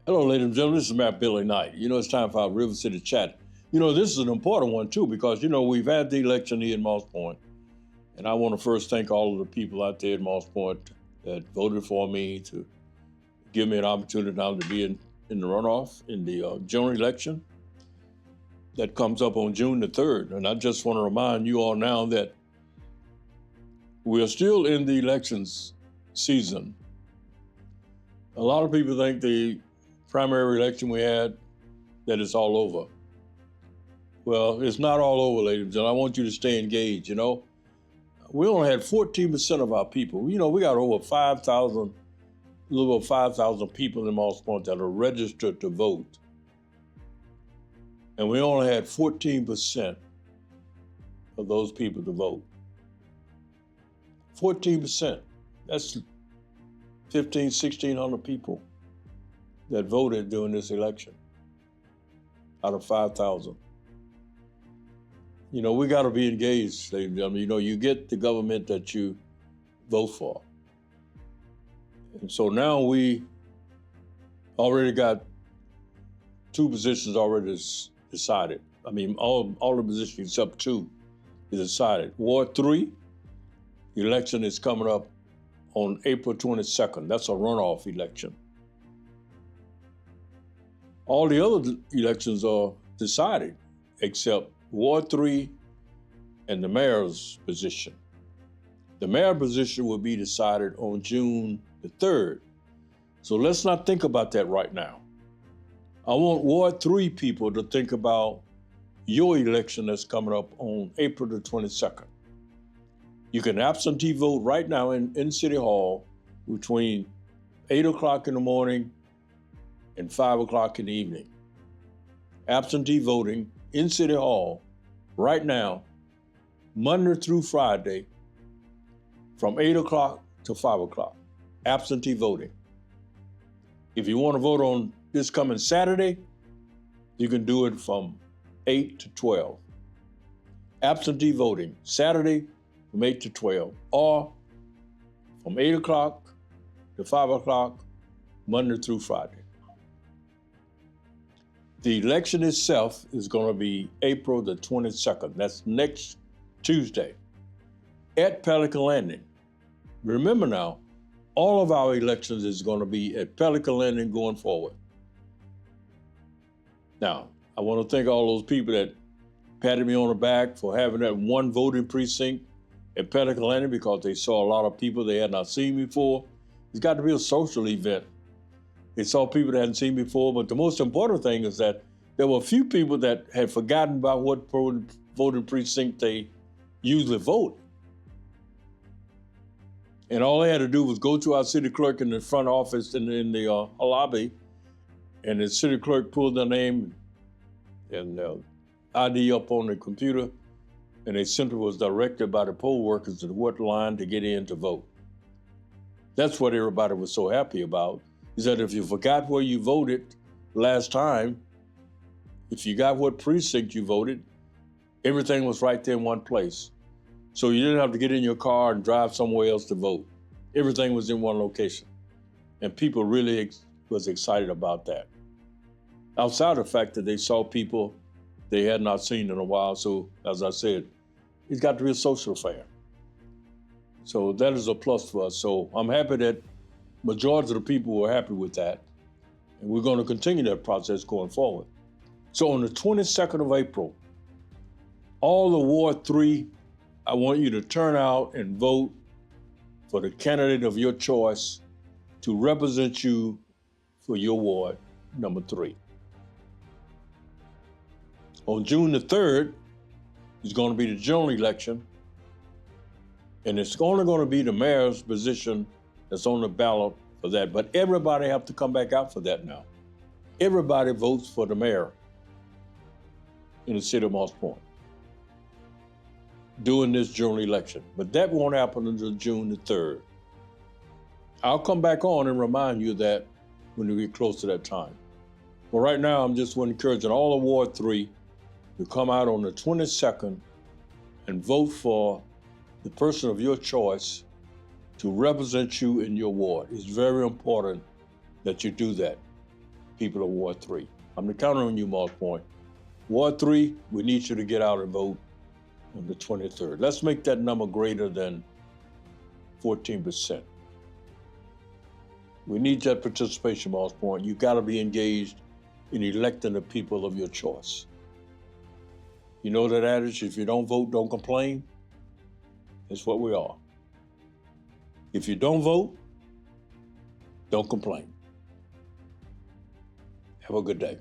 Hello, ladies and gentlemen. This is Matt Billy Knight. It's time for our River City chat. This is an important one, too, because, we've had the election here in Moss Point. And I want to first thank all of the people out there in Moss Point that voted for me to give me an opportunity now to be in the runoff in the general election that comes up on June the 3rd. And I just want to remind you all now that we are still in the elections season. A lot of people think the primary election we had, that it's all over. Well, it's not all over, ladies and gentlemen. I want you to stay engaged, We only had 14% of our people. We got over 5,000, a little over 5,000 people in Moss Point that are registered to vote. And we only had 14% of those people to vote. 14%. That's 1,600 people that voted during this election out of 5,000. We got to be engaged, ladies and gentlemen. You get the government that you vote for. And so now we already got two positions already decided. All the positions except two is decided. Ward 3, the election is coming up on April 22nd. That's a runoff election. All the other elections are decided except Ward 3 and the mayor's position. The mayor position will be decided on June the 3rd. So let's not think about that right now. I want Ward 3 people to think about your election that's coming up on April the 22nd. You can absentee vote right now in City Hall between 8 o'clock in the morning and 5 o'clock in the evening. Absentee voting in City Hall right now, Monday through Friday, from 8 o'clock to 5 o'clock. Absentee voting. If you want to vote on this coming Saturday, you can do it from 8 to 12. Absentee voting, Saturday from 8 to 12, or from 8 o'clock to 5 o'clock, Monday through Friday. The election itself is going to be April the 22nd. That's next Tuesday at Pelican Landing. Remember now, all of our elections is going to be at Pelican Landing going forward. Now, I want to thank all those people that patted me on the back for having that one voting precinct at Pelican Landing because they saw a lot of people they had not seen before. It's got to be a social event. They saw people that hadn't seen before, but the most important thing is that there were a few people that had forgotten about what voting precinct they usually vote. And all they had to do was go to our city clerk in the front office in the lobby, and the city clerk pulled their name and ID up on the computer, and they simply was directed by the poll workers to what line to get in to vote. That's what everybody was so happy about, is that if you forgot where you voted last time, if you got what precinct you voted, everything was right there in one place. So you didn't have to get in your car and drive somewhere else to vote. Everything was in one location. And people really was excited about that. Outside of the fact that they saw people they had not seen in a while. So as I said, it's got to be a social affair. So that is a plus for us. So I'm happy that majority of the people were happy with that. And we're going to continue that process going forward. So on the 22nd of April, all the Ward 3, I want you to turn out and vote for the candidate of your choice to represent you for your ward, number 3. On June the 3rd is going to be the general election, and it's only going to be the mayor's position that's on the ballot for that. But everybody have to come back out for that now. Everybody votes for the mayor in the city of Moss Point during this general election. But that won't happen until June the 3rd. I'll come back on and remind you of that when we get close to that time. But right now, I'm just encouraging all of Ward 3 to come out on the 22nd and vote for the person of your choice to represent you in your ward. It's very important that you do that. people of Ward 3. I'm counting on you, Moss Point. Ward 3, we need you to get out and vote on the 23rd. Let's make that number greater than 14%. We need that participation, Moss Point. You got to be engaged in electing the people of your choice. You know that adage, if you don't vote, don't complain? It's what we are. If you don't vote, don't complain. Have a good day.